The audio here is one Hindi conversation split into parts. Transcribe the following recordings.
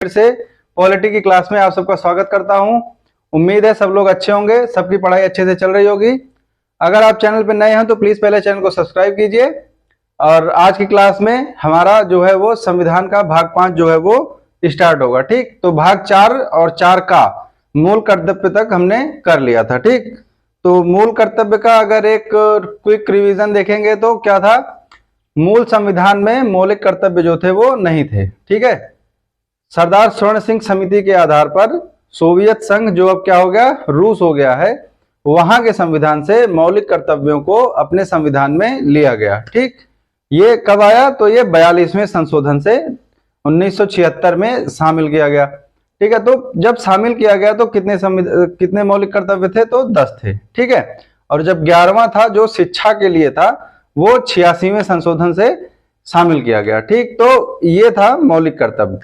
फिर से पॉलिटी की क्लास में आप सबका स्वागत करता हूं। उम्मीद है सब लोग अच्छे होंगे, सबकी पढ़ाई अच्छे से चल रही होगी। अगर आप चैनल पर नए हैं तो प्लीज पहले चैनल को सब्सक्राइब कीजिए। और आज की क्लास में हमारा जो है वो संविधान का भाग 5 जो है वो स्टार्ट होगा। ठीक, तो भाग 4 और 4 का मूल कर्तव्य तक हमने कर लिया था। ठीक, तो मूल कर्तव्य का अगर एक क्विक रिवीजन देखेंगे तो क्या था, मूल संविधान में मौलिक कर्तव्य जो थे वो नहीं थे। ठीक है, सरदार स्वर्ण सिंह समिति के आधार पर सोवियत संघ जो अब क्या हो गया, रूस हो गया है, वहां के संविधान से मौलिक कर्तव्यों को अपने संविधान में लिया गया। ठीक, ये कब आया तो ये 42वें संशोधन से 1976 में शामिल किया गया। ठीक है, तो जब शामिल किया गया तो कितने मौलिक कर्तव्य थे, तो 10 थे। ठीक है, और जब 11वां था जो शिक्षा के लिए था वो 86वें संशोधन से शामिल किया गया। ठीक, तो ये था मौलिक कर्तव्य।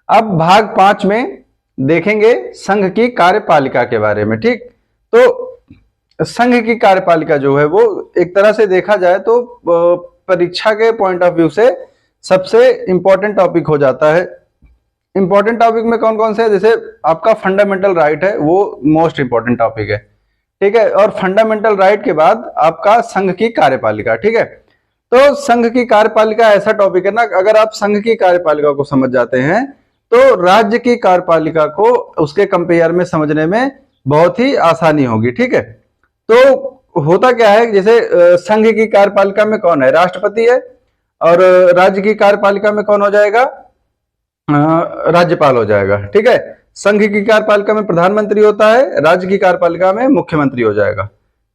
अब भाग 5 में देखेंगे संघ की कार्यपालिका के बारे में। ठीक, तो संघ की कार्यपालिका जो है वो एक तरह से देखा जाए तो परीक्षा के पॉइंट ऑफ व्यू से सबसे इंपॉर्टेंट टॉपिक हो जाता है। इंपॉर्टेंट टॉपिक में कौन कौन से है, जैसे आपका फंडामेंटल राइट है वो मोस्ट इंपॉर्टेंट टॉपिक है। ठीक है, और फंडामेंटल राइट के बाद आपका संघ की कार्यपालिका। ठीक है, तो संघ की कार्यपालिका ऐसा टॉपिक है ना, अगर आप संघ की कार्यपालिका को समझ जाते हैं तो राज्य की कार्यपालिका को उसके कंपेयर में समझने में बहुत ही आसानी होगी। ठीक है, तो होता क्या है, जैसे संघ की कार्यपालिका में कौन है, राष्ट्रपति है, और राज्य की कार्यपालिका में कौन हो जाएगा, राज्यपाल हो जाएगा। ठीक है, संघ की कार्यपालिका में प्रधानमंत्री होता है, राज्य की कार्यपालिका में मुख्यमंत्री हो जाएगा।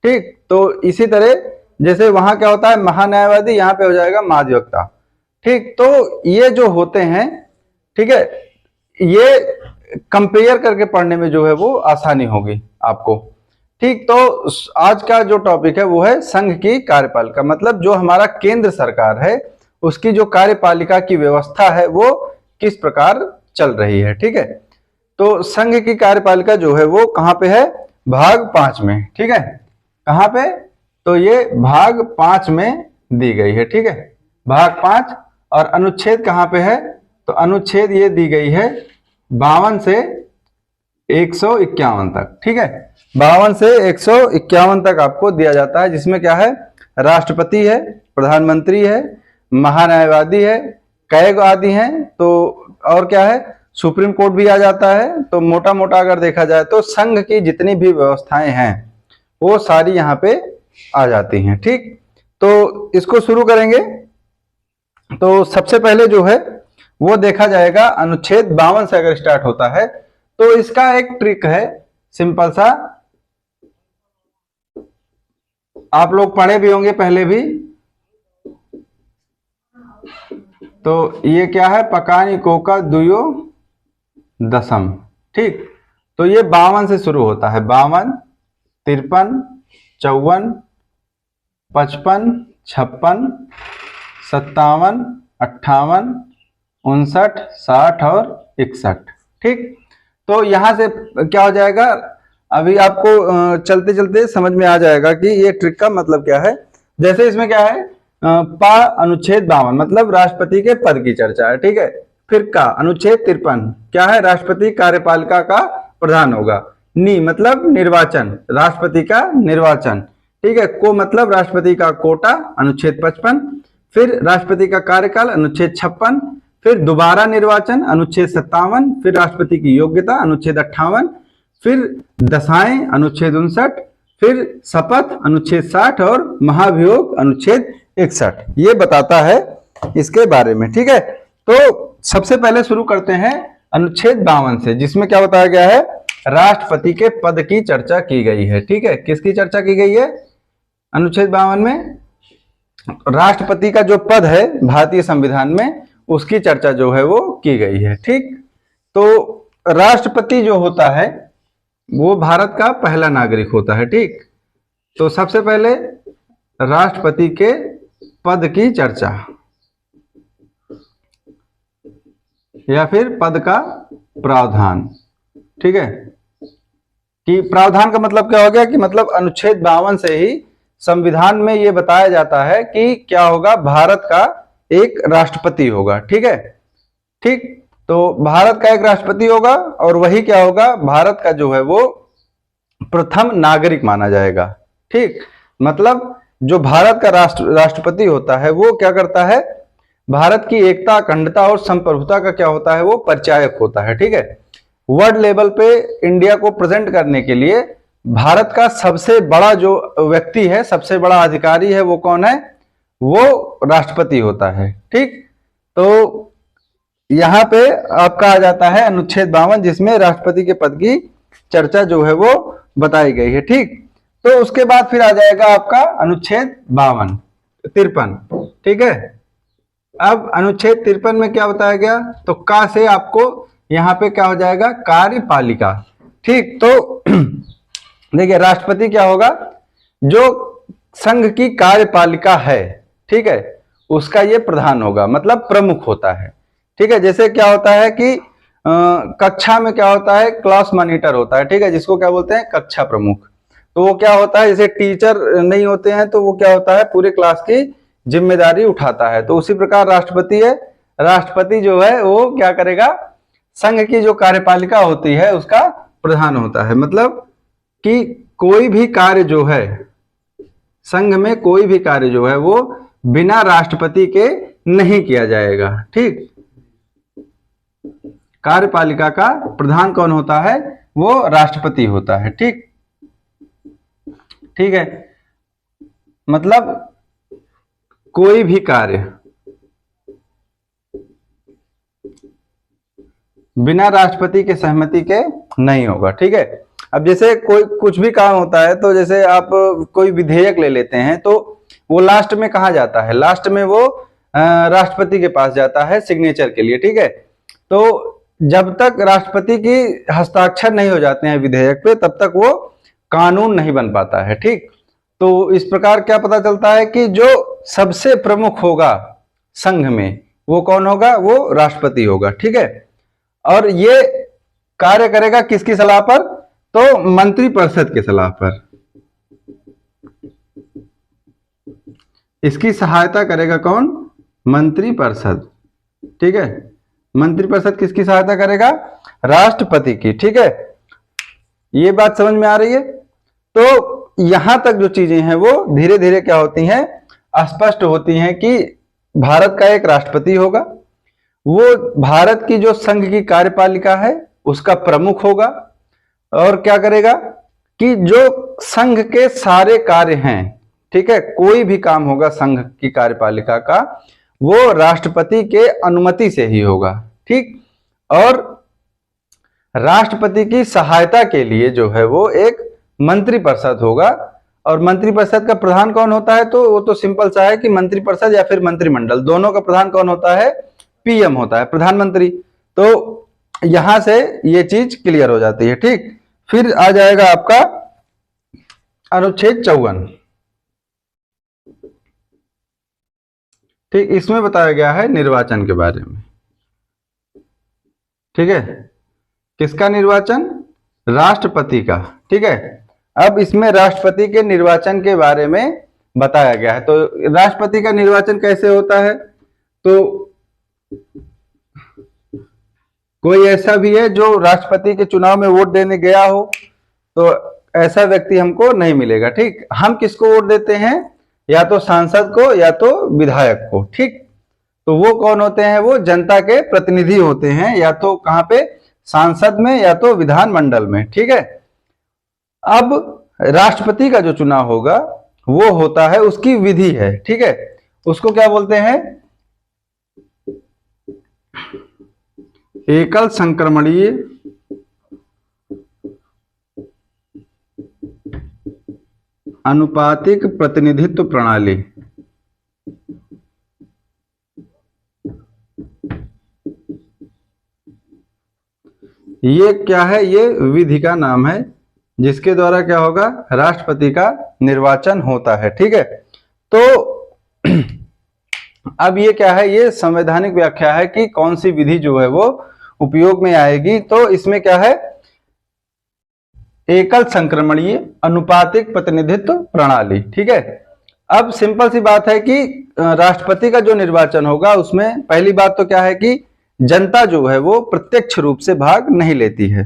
ठीक, तो इसी तरह जैसे वहां क्या होता है, महान्यायवादी, यहाँ पे हो जाएगा महाधिवक्ता। ठीक, तो ये जो होते हैं, ठीक है, ये कंपेयर करके पढ़ने में जो है वो आसानी होगी आपको। ठीक, तो आज का जो टॉपिक है वो है संघ की कार्यपालिका, मतलब जो हमारा केंद्र सरकार है उसकी जो कार्यपालिका की व्यवस्था है वो किस प्रकार चल रही है। ठीक है, तो संघ की कार्यपालिका जो है वो कहां पे है, भाग 5 में। ठीक है, कहां पे, तो ये भाग 5 में दी गई है। ठीक है, भाग 5, और अनुच्छेद कहां पे है, तो अनुच्छेद ये दी गई है 52 से 151 तक। ठीक है, 52 से 151 तक आपको दिया जाता है, जिसमें क्या है, राष्ट्रपति है, प्रधानमंत्री है, महान्यायवादी है, कई आदि हैं, तो और क्या है, सुप्रीम कोर्ट भी आ जाता है। तो मोटा मोटा अगर देखा जाए तो संघ की जितनी भी व्यवस्थाएं हैं वो सारी यहाँ पे आ जाती हैं। ठीक, तो इसको शुरू करेंगे। तो सबसे पहले जो है वो देखा जाएगा, अनुच्छेद 52 से अगर स्टार्ट होता है तो इसका एक ट्रिक है, सिंपल सा, आप लोग पढ़े भी होंगे पहले भी। तो ये क्या है, पकानी कोका दुयो दशम। ठीक, तो ये 52 से शुरू होता है, 52, 53, 54, 55, 56, 57, 58, 59, 60 और 61। ठीक, तो यहां से क्या हो जाएगा, अभी आपको चलते चलते समझ में आ जाएगा कि ये ट्रिक का मतलब क्या है। जैसे इसमें क्या है, पा अनुच्छेद 52 मतलब राष्ट्रपति के पद की चर्चा है। ठीक है, फिर का अनुच्छेद 53 क्या है, राष्ट्रपति कार्यपालिका का प्रधान होगा। नी मतलब निर्वाचन, राष्ट्रपति का निर्वाचन। ठीक है, को मतलब राष्ट्रपति का कोटा, अनुच्छेद 55, फिर राष्ट्रपति का कार्यकाल, अनुच्छेद 56, फिर दोबारा निर्वाचन, अनुच्छेद 57, फिर राष्ट्रपति की योग्यता, अनुच्छेद 58, फिर दशाएं, अनुच्छेद 59, फिर शपथ, अनुच्छेद 60, और महाभियोग, अनुच्छेद 61। ये बताता है इसके बारे में। ठीक है, तो सबसे पहले शुरू करते हैं अनुच्छेद 52 से, जिसमें क्या बताया गया है, राष्ट्रपति के पद की चर्चा की गई है। ठीक है, किसकी चर्चा की गई है, अनुच्छेद 52 में राष्ट्रपति का जो पद है भारतीय संविधान में उसकी चर्चा जो है वो की गई है। ठीक, तो राष्ट्रपति जो होता है वो भारत का पहला नागरिक होता है। ठीक, तो सबसे पहले राष्ट्रपति के पद की चर्चा या फिर पद का प्रावधान। ठीक है, कि प्रावधान का मतलब क्या हो गया, कि मतलब अनुच्छेद 52 से ही संविधान में ये बताया जाता है कि क्या होगा, भारत का एक राष्ट्रपति होगा। ठीक है, ठीक, तो भारत का एक राष्ट्रपति होगा और वही क्या होगा, भारत का जो है वो प्रथम नागरिक माना जाएगा। ठीक, मतलब जो भारत का राष्ट्रपति होता है वो क्या करता है, भारत की एकता, अखंडता और संप्रभुता का क्या होता है, वो परिचायक होता है। ठीक है, वर्ल्ड लेवल पे इंडिया को प्रेजेंट करने के लिए भारत का सबसे बड़ा जो व्यक्ति है, सबसे बड़ा अधिकारी है, वो कौन है, वो राष्ट्रपति होता है। ठीक, तो यहाँ पे आपका आ जाता है अनुच्छेद 52, जिसमें राष्ट्रपति के पद की चर्चा जो है वो बताई गई है। ठीक, तो उसके बाद फिर आ जाएगा आपका अनुच्छेद 53। ठीक है, अब अनुच्छेद 53 में क्या बताया गया, तो का से आपको यहाँ पे क्या हो जाएगा, कार्यपालिका। ठीक, तो देखिए राष्ट्रपति क्या होगा, जो संघ की कार्यपालिका है, ठीक है, उसका ये प्रधान होगा, मतलब प्रमुख होता है। ठीक है, जैसे क्या होता है कि कक्षा में क्या होता है, क्लास मॉनिटर होता है। ठीक है, जिसको क्या बोलते हैं, कक्षा प्रमुख। तो वो क्या होता है, जैसे टीचर नहीं होते हैं तो वो क्या होता है, पूरे क्लास की जिम्मेदारी उठाता है। तो उसी प्रकार राष्ट्रपति है, राष्ट्रपति जो है वो क्या करेगा, संघ की जो कार्यपालिका होती है उसका प्रधान होता है। मतलब कि कोई भी कार्य जो है, संघ में कोई भी कार्य जो है वो बिना राष्ट्रपति के नहीं किया जाएगा। ठीक, कार्यपालिका का प्रधान कौन होता है, वो राष्ट्रपति होता है। ठीक, ठीक है, मतलब कोई भी कार्य बिना राष्ट्रपति के सहमति के नहीं होगा। ठीक है, अब जैसे कोई कुछ भी काम होता है, तो जैसे आप कोई विधेयक ले लेते हैं तो वो लास्ट में कहाँ जाता है, लास्ट में वो राष्ट्रपति के पास जाता है सिग्नेचर के लिए। ठीक है, तो जब तक राष्ट्रपति की हस्ताक्षर नहीं हो जाते हैं विधेयक पे, तब तक वो कानून नहीं बन पाता है। ठीक, तो इस प्रकार क्या पता चलता है कि जो सबसे प्रमुख होगा संघ में वो कौन होगा, वो राष्ट्रपति होगा। ठीक है, और ये कार्य करेगा किसकी सलाह पर, तो मंत्रिपरिषद की सलाह पर। इसकी सहायता करेगा कौन, मंत्रिपरिषद। ठीक है, मंत्रिपरिषद किसकी सहायता करेगा, राष्ट्रपति की। ठीक है, ये बात समझ में आ रही है। तो यहां तक जो चीजें हैं वो धीरे धीरे क्या होती हैं, स्पष्ट होती हैं कि भारत का एक राष्ट्रपति होगा, वो भारत की जो संघ की कार्यपालिका है उसका प्रमुख होगा, और क्या करेगा कि जो संघ के सारे कार्य हैं, ठीक है, कोई भी काम होगा संघ की कार्यपालिका का, वो राष्ट्रपति के अनुमति से ही होगा। ठीक, और राष्ट्रपति की सहायता के लिए जो है वो एक मंत्रिपरिषद होगा, और मंत्रिपरिषद का प्रधान कौन होता है, तो वो तो सिंपल सा है कि मंत्रिपरिषद या फिर मंत्रिमंडल, दोनों का प्रधान कौन होता है, पीएम होता है, प्रधानमंत्री। तो यहां से ये चीज क्लियर हो जाती है। ठीक, फिर आ जाएगा आपका अनुच्छेद 54। ठीक, इसमें बताया गया है निर्वाचन के बारे में। ठीक है, किसका निर्वाचन, राष्ट्रपति का। ठीक है, अब इसमें राष्ट्रपति के निर्वाचन के बारे में बताया गया है। तो राष्ट्रपति का निर्वाचन कैसे होता है, तो कोई ऐसा भी है जो राष्ट्रपति के चुनाव में वोट देने गया हो, तो ऐसा व्यक्ति हमको नहीं मिलेगा। ठीक, हम किसको वोट देते हैं, या तो सांसद को या तो विधायक को। ठीक, तो वो कौन होते हैं, वो जनता के प्रतिनिधि होते हैं, या तो कहां पे, सांसद में या तो विधानमंडल में। ठीक है, अब राष्ट्रपति का जो चुनाव होगा वो होता है, उसकी विधि है। ठीक है, उसको क्या बोलते हैं, एकल संक्रमणीय अनुपातिक प्रतिनिधित्व प्रणाली। ये क्या है, ये विधि का नाम है जिसके द्वारा क्या होगा, राष्ट्रपति का निर्वाचन होता है। ठीक है, तो अब ये क्या है, ये संवैधानिक व्याख्या है कि कौन सी विधि जो है वो उपयोग में आएगी। तो इसमें क्या है, एकल संक्रमणीय अनुपातिक प्रतिनिधित्व प्रणाली। ठीक है, अब सिंपल सी बात है कि राष्ट्रपति का जो निर्वाचन होगा उसमें पहली बात तो क्या है कि जनता जो है वो प्रत्यक्ष रूप से भाग नहीं लेती है।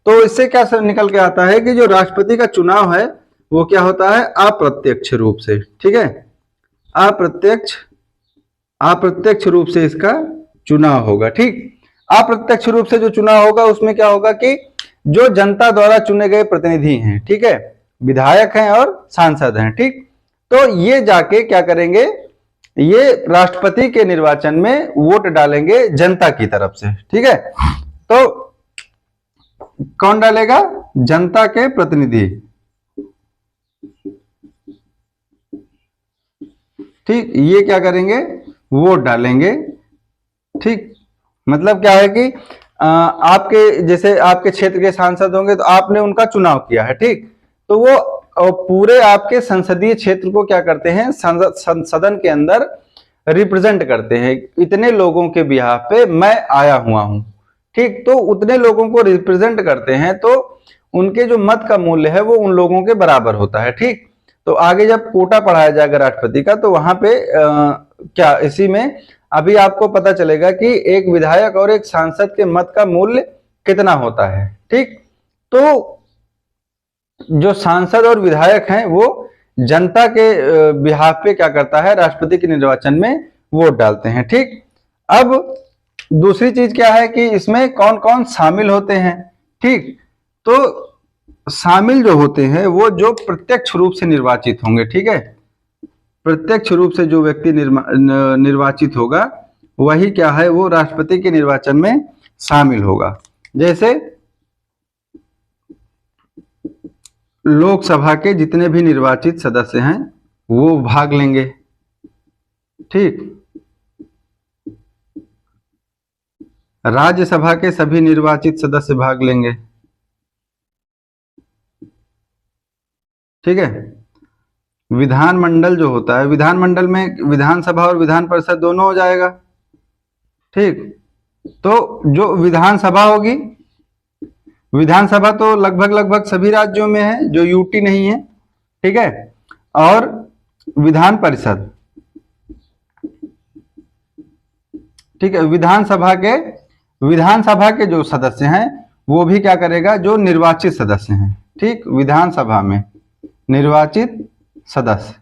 तो इससे क्या निकल के आता है कि जो राष्ट्रपति का चुनाव है वो क्या होता है, अप्रत्यक्ष रूप से। ठीक है, अप्रत्यक्ष रूप से इसका चुनाव होगा। ठीक, अप्रत्यक्ष रूप से जो चुनाव होगा उसमें क्या होगा कि जो जनता द्वारा चुने गए प्रतिनिधि हैं, ठीक है, विधायक हैं और सांसद हैं, ठीक, तो ये जाके क्या करेंगे, ये राष्ट्रपति के निर्वाचन में वोट डालेंगे जनता की तरफ से। ठीक है, तो कौन डालेगा, जनता के प्रतिनिधि। ठीक, ये क्या करेंगे, वोट डालेंगे। ठीक, मतलब क्या है कि आपके जैसे आपके क्षेत्र के सांसद होंगे तो आपने उनका चुनाव किया है, ठीक, तो वो पूरे आपके संसदीय क्षेत्र को क्या करते हैं, सदन के अंदर रिप्रेजेंट करते हैं। इतने लोगों के बिहाफ पे मैं आया हुआ हूं, ठीक, तो उतने लोगों को रिप्रेजेंट करते हैं, तो उनके जो मत का मूल्य है वो उन लोगों के बराबर होता है। ठीक, तो आगे जब कोटा पढ़ाया जाएगा राष्ट्रपति का तो वहां पे क्या इसी में अभी आपको पता चलेगा कि एक विधायक और एक सांसद के मत का मूल्य कितना होता है। ठीक, तो जो सांसद और विधायक हैं वो जनता के बिहाफ पे क्या करता है, राष्ट्रपति के निर्वाचन में वोट डालते हैं। ठीक, अब दूसरी चीज क्या है कि इसमें कौन कौन शामिल होते हैं। ठीक, तो शामिल जो होते हैं वो जो प्रत्यक्ष रूप से निर्वाचित होंगे। ठीक है, प्रत्यक्ष रूप से जो व्यक्ति निर्वाचित होगा वही क्या है, वो राष्ट्रपति के निर्वाचन में शामिल होगा। जैसे लोकसभा के जितने भी निर्वाचित सदस्य हैं वो भाग लेंगे। ठीक, राज्यसभा के सभी निर्वाचित सदस्य भाग लेंगे। ठीक है, विधानमंडल जो होता है, विधानमंडल में विधानसभा और विधान परिषद दोनों हो जाएगा। ठीक, तो जो विधानसभा होगी, विधानसभा तो लगभग सभी राज्यों में है, जो यूटी नहीं है। ठीक है, और विधान परिषद, ठीक है, विधानसभा के जो सदस्य हैं वो भी क्या करेगा, जो निर्वाचित सदस्य हैं। ठीक, विधानसभा में निर्वाचित सदस्य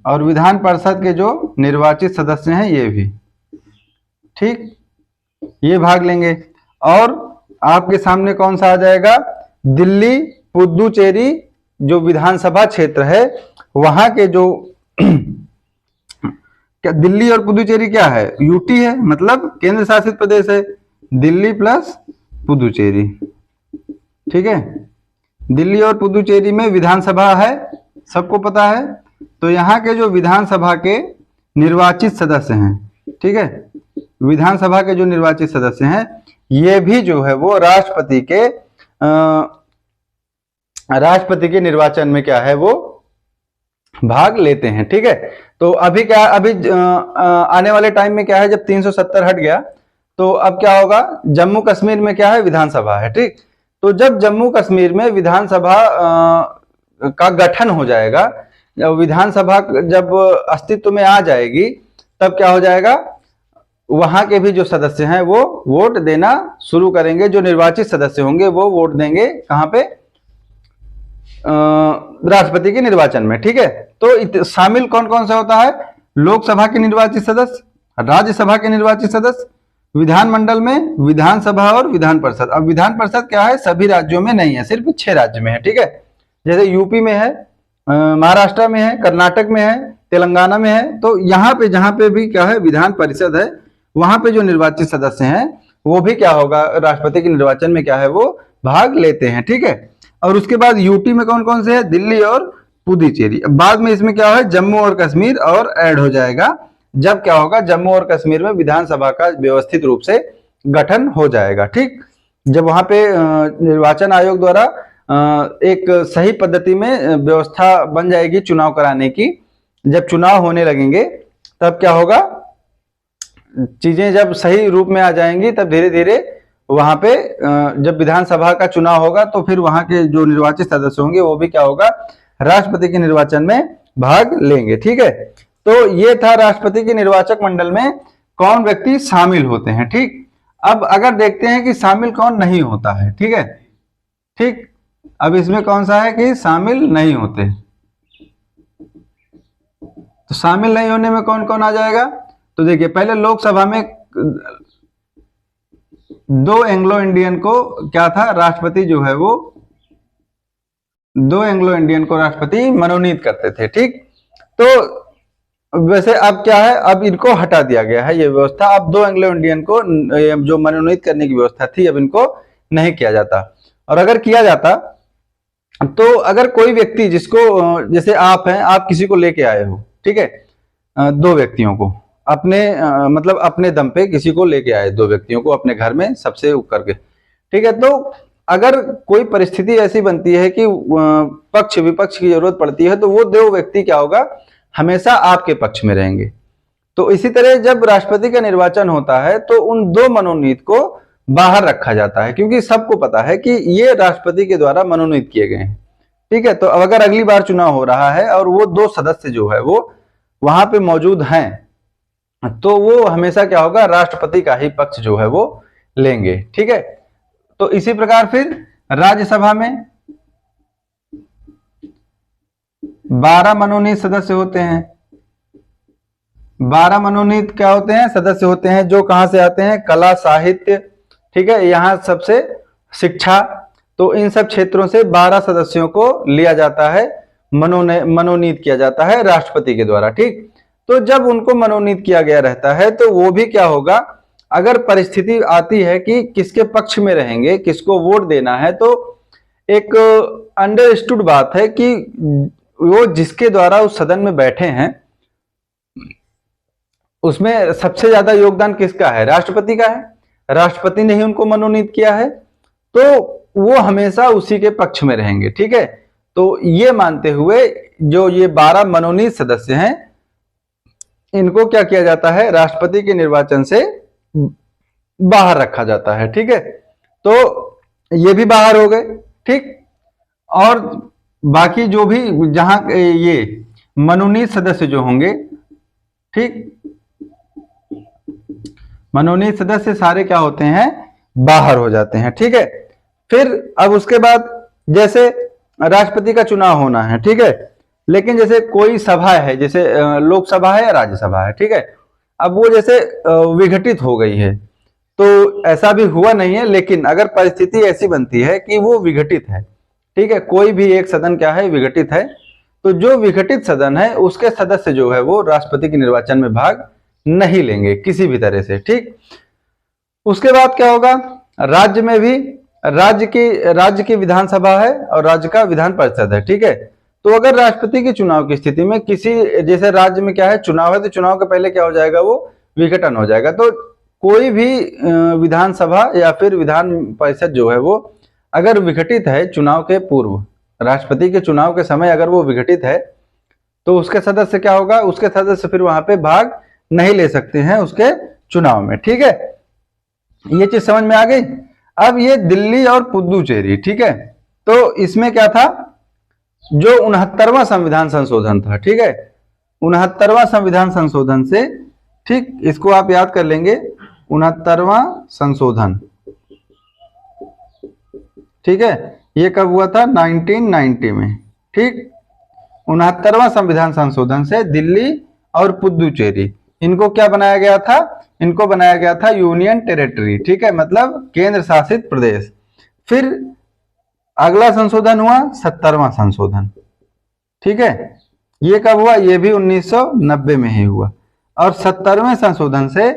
और विधान परिषद के जो निर्वाचित सदस्य हैं ये भी, ठीक, ये भाग लेंगे। और आपके सामने कौन सा आ जाएगा, दिल्ली पुदुचेरी जो विधानसभा क्षेत्र है वहां के जो क्या दिल्ली और पुदुचेरी क्या है, यूटी है, मतलब केंद्र शासित प्रदेश है, दिल्ली प्लस पुदुचेरी। ठीक है, दिल्ली और पुदुचेरी में विधानसभा है, सबको पता है, तो यहाँ के जो विधानसभा के निर्वाचित सदस्य हैं, ठीक है, विधानसभा के जो निर्वाचित सदस्य हैं ये भी जो है वो राष्ट्रपति के निर्वाचन में क्या है, वो भाग लेते हैं। ठीक है, तो अभी क्या, अभी आने वाले टाइम में क्या है, जब 370 हट गया तो अब क्या होगा, जम्मू कश्मीर में क्या है, विधानसभा है। ठीक, तो जब जम्मू कश्मीर में विधानसभा का गठन हो जाएगा, विधानसभा जब अस्तित्व में आ जाएगी तब क्या हो जाएगा, वहां के भी जो सदस्य हैं वो वोट देना शुरू करेंगे। जो निर्वाचित सदस्य होंगे वो वोट देंगे कहां पे, राष्ट्रपति के निर्वाचन में। ठीक है, तो शामिल कौन कौन सा होता है, लोकसभा के निर्वाचित सदस्य, राज्यसभा के निर्वाचित सदस्य, विधानमंडल में विधानसभा और विधान परिषद। अब विधान परिषद क्या है, सभी राज्यों में नहीं है, सिर्फ 6 राज्य में है। ठीक है, जैसे यूपी में है, महाराष्ट्र में है, कर्नाटक में है, तेलंगाना में है, तो यहाँ पे जहां पे भी क्या है विधान परिषद है वहां पे जो निर्वाचित सदस्य हैं वो भी क्या होगा, राष्ट्रपति के निर्वाचन में क्या है वो भाग लेते हैं। ठीक है, और उसके बाद यूटी में कौन कौन से है, दिल्ली और पुदुचेरी। बाद में इसमें क्या है, जम्मू और कश्मीर और ऐड हो जाएगा, जब क्या होगा, जम्मू और कश्मीर में विधानसभा का व्यवस्थित रूप से गठन हो जाएगा। ठीक, जब वहां पे निर्वाचन आयोग द्वारा एक सही पद्धति में व्यवस्था बन जाएगी चुनाव कराने की, जब चुनाव होने लगेंगे तब क्या होगा, चीजें जब सही रूप में आ जाएंगी तब धीरे धीरे वहां पे जब विधानसभा का चुनाव होगा तो फिर वहां के जो निर्वाचित सदस्य होंगे वो भी क्या होगा, राष्ट्रपति के निर्वाचन में भाग लेंगे। ठीक है, तो ये था राष्ट्रपति के निर्वाचक मंडल में कौन व्यक्ति शामिल होते हैं। ठीक, अब अगर देखते हैं कि शामिल कौन नहीं होता है, ठीक है, ठीक। अब इसमें कौन सा है कि शामिल नहीं होते, तो शामिल नहीं होने में कौन कौन आ जाएगा? तो देखिए, पहले लोकसभा में 2 एंग्लो इंडियन को क्या था, राष्ट्रपति जो है वो 2 एंग्लो इंडियन को राष्ट्रपति मनोनीत करते थे, ठीक। तो वैसे अब क्या है, अब इनको हटा दिया गया है ये व्यवस्था। अब 2 एंग्लो इंडियन को जो मनोनीत करने की व्यवस्था थी, अब इनको नहीं किया जाता। और अगर किया जाता तो अगर कोई व्यक्ति जिसको, जैसे आप हैं, आप किसी को लेके आए हो, ठीक है, 2 व्यक्तियों को अपने मतलब अपने दम पे किसी को लेके आए, 2 व्यक्तियों को अपने घर में सबसे ऊपर करके, ठीक है। तो अगर कोई परिस्थिति ऐसी बनती है कि पक्ष विपक्ष की जरूरत पड़ती है, तो वो 2 व्यक्ति क्या होगा, हमेशा आपके पक्ष में रहेंगे। तो इसी तरह जब राष्ट्रपति का निर्वाचन होता है तो उन 2 मनोनीत को बाहर रखा जाता है, क्योंकि सबको पता है कि ये राष्ट्रपति के द्वारा मनोनीत किए गए हैं, ठीक है। तो अब अगर अगली बार चुनाव हो रहा है और वो 2 सदस्य जो है वो वहां पे मौजूद हैं, तो वो हमेशा क्या होगा, राष्ट्रपति का ही पक्ष जो है वो लेंगे, ठीक है। तो इसी प्रकार फिर राज्यसभा में 12 मनोनीत सदस्य होते हैं। 12 मनोनीत क्या होते हैं, सदस्य होते हैं, जो कहां से आते हैं, कला, साहित्य, ठीक है, यहां सबसे शिक्षा, तो इन सब क्षेत्रों से 12 सदस्यों को लिया जाता है, मनोनीत किया जाता है राष्ट्रपति के द्वारा, ठीक। तो जब उनको मनोनीत किया गया रहता है तो वो भी क्या होगा, अगर परिस्थिति आती है कि किसके पक्ष में रहेंगे, किसको वोट देना है, तो एक अंडरस्टूड बात है कि वो जिसके द्वारा उस सदन में बैठे हैं उसमें सबसे ज्यादा योगदान किसका है, राष्ट्रपति का है। राष्ट्रपति ने ही उनको मनोनीत किया है, तो वो हमेशा उसी के पक्ष में रहेंगे, ठीक है। तो ये मानते हुए जो ये 12 मनोनीत सदस्य हैं, इनको क्या किया जाता है, राष्ट्रपति के निर्वाचन से बाहर रखा जाता है, ठीक है। तो ये भी बाहर हो गए, ठीक। और बाकी जो भी जहां ये मनोनीत सदस्य जो होंगे, ठीक, मनोनीत सदस्य सारे क्या होते हैं, बाहर हो जाते हैं, ठीक है। फिर अब उसके बाद जैसे राष्ट्रपति का चुनाव होना है, ठीक है, लेकिन जैसे कोई सभा है, जैसे लोकसभा है या राज्यसभा है, ठीक है, अब वो जैसे विघटित हो गई है, तो ऐसा भी हुआ नहीं है, लेकिन अगर परिस्थिति ऐसी बनती है कि वो विघटित है, ठीक है, कोई भी एक सदन क्या है, विघटित है, तो जो विघटित सदन है उसके सदस्य जो है वो राष्ट्रपति के निर्वाचन में भाग नहीं लेंगे किसी भी तरह से, ठीक। उसके बाद क्या होगा, राज्य में भी राज्य की विधानसभा है और राज्य का विधान परिषद है, ठीक है। तो अगर राष्ट्रपति के चुनाव की स्थिति में किसी, जैसे राज्य में क्या है, चुनाव है, तो चुनाव के पहले क्या हो जाएगा, वो विघटन हो जाएगा। तो कोई भी विधानसभा या फिर विधान परिषद जो है वो अगर विघटित है चुनाव के पूर्व, राष्ट्रपति के चुनाव के समय अगर वो विघटित है, तो उसके सदस्य क्या होगा, उसके सदस्य फिर वहां पे भाग नहीं ले सकते हैं उसके चुनाव में, ठीक है। ये चीज समझ में आ गई। अब ये दिल्ली और पुदुचेरी, ठीक है, तो इसमें क्या था, जो 69वां संविधान संशोधन था, ठीक है, 69वां संविधान संशोधन से, ठीक, इसको आप याद कर लेंगे, 69वां संशोधन, ठीक है, ये कब हुआ था, 1990 में, ठीक। 69वां संविधान संशोधन से दिल्ली और पुदुचेरी, इनको क्या बनाया गया था, इनको बनाया गया था यूनियन टेरिटरी, ठीक है, मतलब केंद्र शासित प्रदेश। फिर अगला संशोधन हुआ 70वां संशोधन, ठीक है, ये कब हुआ, ये भी 1990 में ही हुआ। और 70वें संशोधन से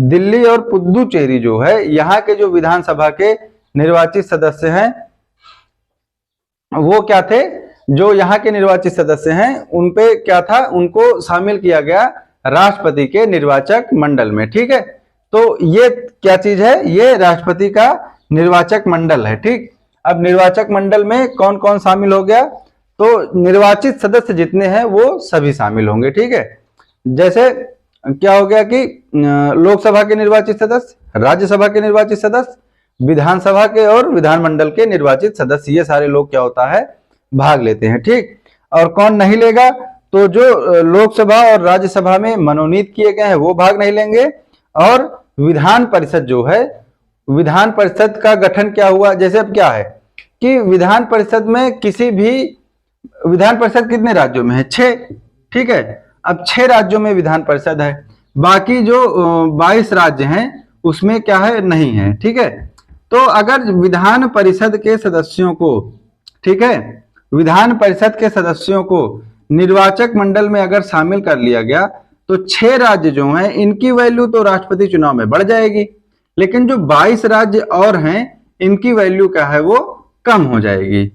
दिल्ली और पुदुचेरी जो है, यहाँ के जो विधानसभा के निर्वाचित सदस्य हैं वो क्या थे, जो यहाँ के निर्वाचित सदस्य हैं उनपे क्या था, उनको शामिल किया गया राष्ट्रपति के निर्वाचक मंडल में, ठीक है। तो ये क्या चीज है, ये राष्ट्रपति का निर्वाचक मंडल है, ठीक। अब निर्वाचक मंडल में कौन कौन शामिल हो गया, तो निर्वाचित सदस्य जितने हैं वो सभी शामिल होंगे, ठीक है। जैसे क्या हो गया कि लोकसभा के निर्वाचित सदस्य, राज्यसभा के निर्वाचित सदस्य, विधानसभा के और विधानमंडल के निर्वाचित सदस्य, ये सारे लोग क्या होता है, भाग लेते हैं, ठीक। और कौन नहीं लेगा, तो जो लोकसभा और राज्यसभा में मनोनीत किए गए हैं वो भाग नहीं लेंगे, और विधान परिषद जो है विधान परिषद का गठन क्या हुआ, जैसे अब क्या है कि विधान परिषद में किसी भी, विधान परिषद कितने राज्यों में है, 6, ठीक है। अब 6 राज्यों में विधान परिषद है, बाकी जो 22 राज्य हैं उसमें क्या है, नहीं है, ठीक है। तो अगर विधान परिषद के सदस्यों को, ठीक है, विधान परिषद के सदस्यों को निर्वाचक मंडल में अगर शामिल कर लिया गया तो 6 राज्य जो हैं इनकी वैल्यू तो राष्ट्रपति चुनाव में बढ़ जाएगी, लेकिन जो 22 राज्य और हैं इनकी वैल्यू क्या है, वो कम हो जाएगी,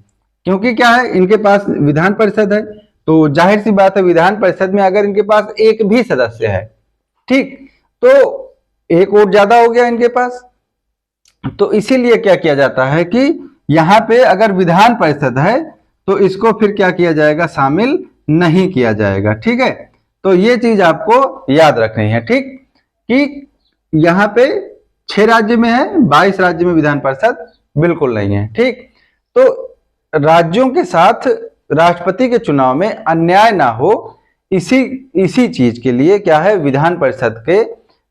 क्योंकि क्या है, इनके पास विधान परिषद है। तो जाहिर सी बात है, विधान परिषद में अगर इनके पास एक भी सदस्य है, ठीक, तो एक वोट ज्यादा हो गया इनके पास। तो इसीलिए क्या किया जाता है कि यहां पे अगर विधान परिषद है तो इसको फिर क्या किया जाएगा, शामिल नहीं किया जाएगा, ठीक है। तो ये चीज आपको याद रखनी है, ठीक, कि यहाँ पे 6 राज्य में है, 22 राज्य में विधान परिषद बिल्कुल नहीं है, ठीक। तो राज्यों के साथ राष्ट्रपति के चुनाव में अन्याय ना हो, इसी चीज के लिए क्या है, विधान परिषद के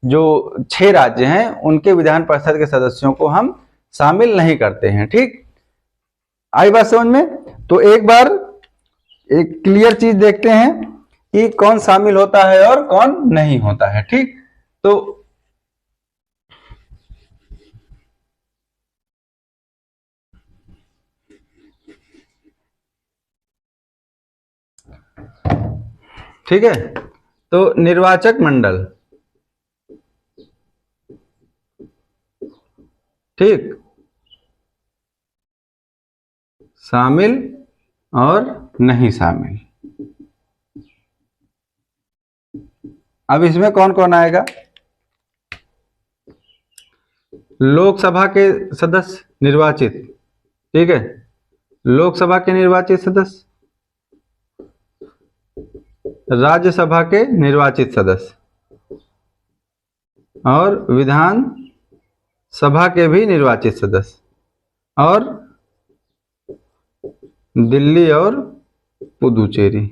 जो 6 राज्य हैं उनके विधान परिषद के सदस्यों को हम शामिल नहीं करते हैं, ठीक। आई बात समझ में? तो एक बार एक क्लियर चीज देखते हैं कि कौन शामिल होता है और कौन नहीं होता है, ठीक। तो ठीक है, तो निर्वाचक मंडल, ठीक, शामिल और नहीं शामिल। अब इसमें कौन कौन आएगा, लोकसभा के सदस्य निर्वाचित, ठीक है, लोकसभा के निर्वाचित सदस्य, राज्यसभा के निर्वाचित सदस्य और विधान सभा के भी निर्वाचित सदस्य और दिल्ली और पुदुचेरी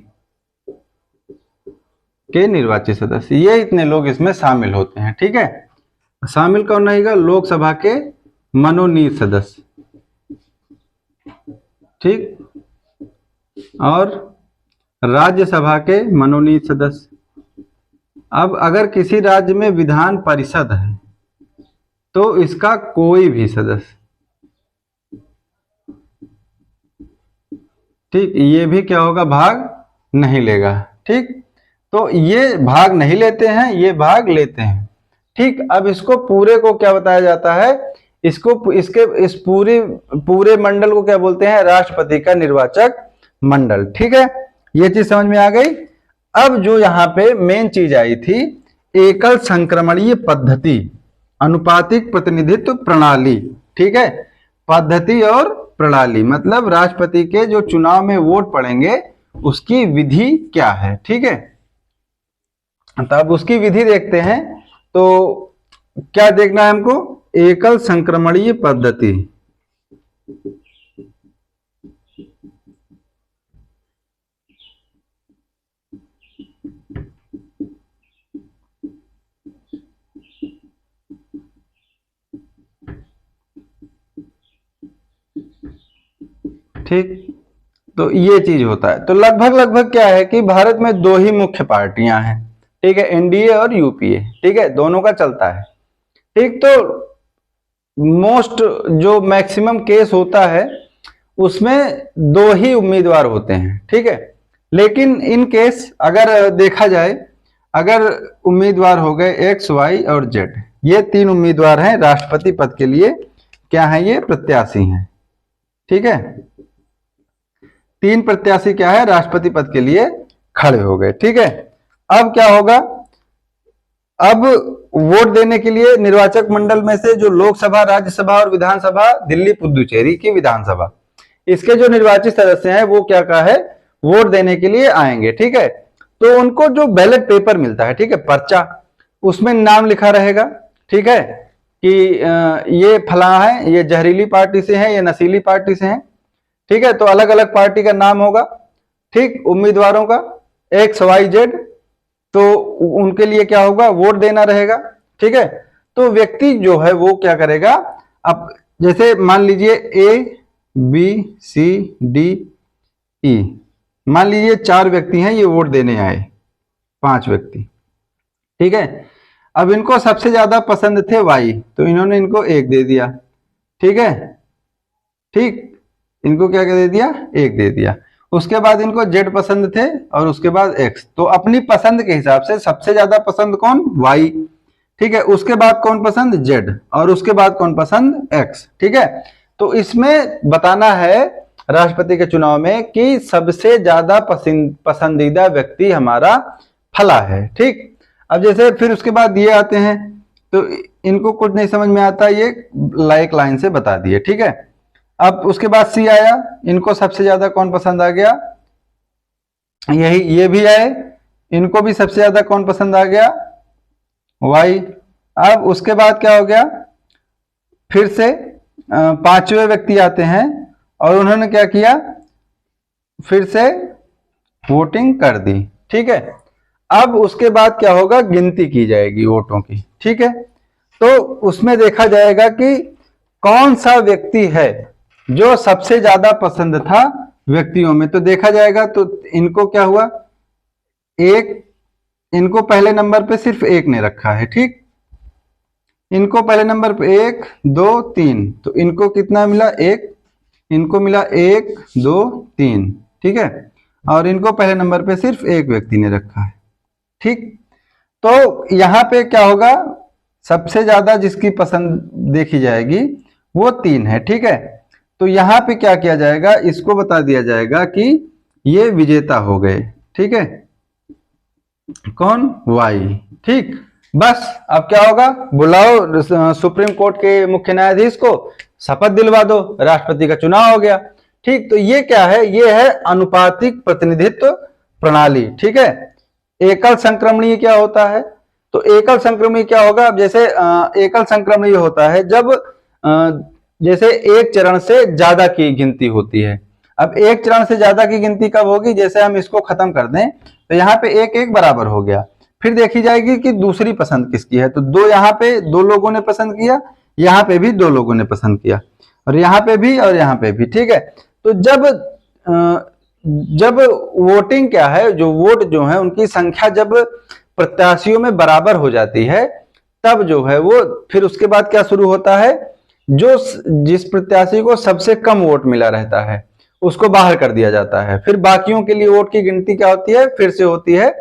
के निर्वाचित सदस्य, ये इतने लोग इसमें शामिल होते हैं, ठीक है। शामिल कौन रहेगा, लोकसभा के मनोनीत सदस्य, ठीक, और राज्यसभा के मनोनीत सदस्य। अब अगर किसी राज्य में विधान परिषद है तो इसका कोई भी सदस्य, ठीक, ये भी क्या होगा, भाग नहीं लेगा, ठीक। तो ये भाग नहीं लेते हैं, ये भाग लेते हैं, ठीक। अब इसको पूरे को क्या बताया जाता है, इसको इस पूरे मंडल को क्या बोलते हैं, राष्ट्रपति का निर्वाचक मंडल, ठीक है। ये चीज समझ में आ गई। अब जो यहाँ पे मेन चीज आई थी, एकल संक्रमणीय पद्धति अनुपातिक प्रतिनिधित्व प्रणाली, ठीक है। पद्धति और प्रणाली मतलब राष्ट्रपति के जो चुनाव में वोट पड़ेंगे उसकी विधि क्या है, ठीक है। तब उसकी विधि देखते हैं। तो क्या देखना है हमको, एकल संक्रमणीय पद्धति, ठीक। तो ये चीज होता है। तो लगभग क्या है कि भारत में 2 ही मुख्य पार्टियां हैं, ठीक है, एनडीए और यूपीए, ठीक है, दोनों का चलता है, ठीक। तो मोस्ट जो मैक्सिमम केस होता है उसमें 2 ही उम्मीदवार होते हैं, ठीक है। लेकिन इन केस अगर देखा जाए, अगर उम्मीदवार हो गए एक्स, वाई और जेड, ये 3 उम्मीदवार हैं राष्ट्रपति पद के लिए, क्या है, ये प्रत्याशी हैं, ठीक है। 3 प्रत्याशी क्या है, राष्ट्रपति पद के लिए खड़े हो गए, ठीक है। अब क्या होगा, अब वोट देने के लिए निर्वाचक मंडल में से जो लोकसभा, राज्यसभा और विधानसभा, दिल्ली पुदुचेरी की विधानसभा, इसके जो निर्वाचित सदस्य हैं वो क्या है, वोट देने के लिए आएंगे, ठीक है। तो उनको जो बैलेट पेपर मिलता है, ठीक है, पर्चा, उसमें नाम लिखा रहेगा, ठीक है, कि ये फला है, ये जहरीली पार्टी से है, ये नशीली पार्टी से है, ठीक है। तो अलग अलग पार्टी का नाम होगा, ठीक, उम्मीदवारों का एक्स, वाई, जेड, तो उनके लिए क्या होगा, वोट देना रहेगा, ठीक है। तो व्यक्ति जो है वो क्या करेगा, अब जैसे मान लीजिए A B C D E, मान लीजिए 4 व्यक्ति हैं, ये वोट देने आए, 5 व्यक्ति, ठीक है। अब इनको सबसे ज्यादा पसंद थे वाई, तो इन्होंने इनको 1 दे दिया, ठीक है, ठीक, इनको क्या दे दिया, 1 दे दिया। उसके बाद इनको जेड पसंद थे और उसके बाद एक्स, तो अपनी पसंद के हिसाब से सबसे ज्यादा पसंद कौन, वाई, ठीक है, उसके बाद कौन पसंद, जेड, और उसके बाद कौन पसंद, एक्स, ठीक है। तो इसमें बताना है राष्ट्रपति के चुनाव में कि सबसे ज्यादा पसंदीदा व्यक्ति हमारा फला है, ठीक। अब जैसे फिर उसके बाद ये आते हैं, तो इनको कुछ नहीं समझ में आता, ये लाइक लाइन से बता दिए, ठीक है। अब उसके बाद सी आया, इनको सबसे ज्यादा कौन पसंद आ गया, यही, ये भी आए, इनको भी सबसे ज्यादा कौन पसंद आ गया, वाई। अब उसके बाद क्या हो गया, फिर से 5वें व्यक्ति आते हैं और उन्होंने क्या किया, फिर से वोटिंग कर दी, ठीक है। अब उसके बाद क्या होगा, गिनती की जाएगी वोटों की, ठीक है। तो उसमें देखा जाएगा कि कौन सा व्यक्ति है जो सबसे ज्यादा पसंद था व्यक्तियों में, तो देखा जाएगा। तो इनको क्या हुआ, एक, इनको पहले नंबर पे सिर्फ 1 ने रखा है, ठीक, इनको पहले नंबर पे 1 2 3, तो इनको कितना मिला, 1, इनको मिला 1 2 3, ठीक है, और इनको पहले नंबर पे सिर्फ 1 व्यक्ति ने रखा है, ठीक। तो यहां पे क्या होगा, सबसे ज्यादा जिसकी पसंद देखी जाएगी वो 3 है, ठीक है। तो यहां पे क्या किया जाएगा, इसको बता दिया जाएगा कि ये विजेता हो गए, ठीक है, कौन, वाई, ठीक। बस अब क्या होगा, बुलाओ सुप्रीम कोर्ट के मुख्य न्यायाधीश को, शपथ दिलवा दो, राष्ट्रपति का चुनाव हो गया, ठीक। तो ये क्या है, ये है अनुपातिक प्रतिनिधित्व प्रणाली, ठीक है। एकल संक्रमणीय क्या होता है, तो एकल संक्रमणीय क्या होगा, अब जैसे एकल संक्रमणीय होता है जब जैसे एक चरण से ज्यादा की गिनती होती है। अब एक चरण से ज्यादा की गिनती कब होगी, जैसे हम इसको खत्म कर दें तो यहाँ पे 1 1 बराबर हो गया, फिर देखी जाएगी कि दूसरी पसंद किसकी है, तो 2 यहाँ पे 2 लोगों ने पसंद किया, यहाँ पे भी 2 लोगों ने पसंद किया, और यहाँ पे भी और यहाँ पे भी, ठीक है। तो जब वोटिंग क्या है, जो वोट जो है उनकी संख्या जब प्रत्याशियों में बराबर हो जाती है, तब जो है वो फिर उसके बाद क्या शुरू होता है, जो जिस प्रत्याशी को सबसे कम वोट मिला रहता है उसको बाहर कर दिया जाता है। फिर बाकियों के लिए वोट की गिनती क्या होती है, फिर से होती है,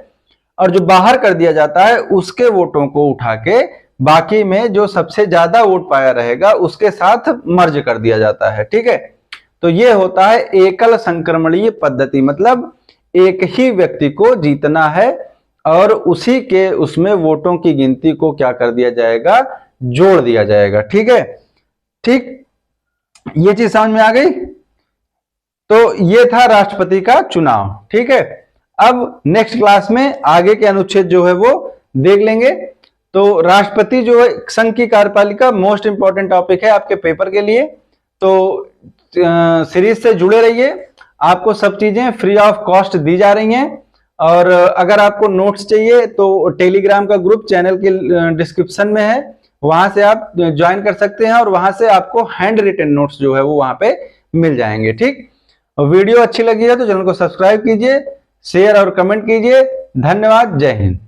और जो बाहर कर दिया जाता है उसके वोटों को उठा के बाकी में जो सबसे ज्यादा वोट पाया रहेगा उसके साथ मर्ज कर दिया जाता है, ठीक है। तो ये होता है एकल संक्रमणीय पद्धति, मतलब एक ही व्यक्ति को जीतना है और उसी के उसमें वोटों की गिनती को क्या कर दिया जाएगा, जोड़ दिया जाएगा, ठीक है, ठीक। ये चीज समझ में आ गई। तो ये था राष्ट्रपति का चुनाव, ठीक है। अब नेक्स्ट क्लास में आगे के अनुच्छेद जो है वो देख लेंगे। तो राष्ट्रपति जो है संघ की कार्यपालिका मोस्ट इंपॉर्टेंट टॉपिक है आपके पेपर के लिए, तो सीरीज से जुड़े रहिए, आपको सब चीजें फ्री ऑफ कॉस्ट दी जा रही हैं। और अगर आपको नोट्स चाहिए तो टेलीग्राम का ग्रुप चैनल के डिस्क्रिप्शन में है, वहां से आप ज्वाइन कर सकते हैं और वहां से आपको हैंड रिटन नोट्स जो है वो वहां पे मिल जाएंगे, ठीक। वीडियो अच्छी लगी है तो चैनल को सब्सक्राइब कीजिए, शेयर और कमेंट कीजिए। धन्यवाद, जय हिंद।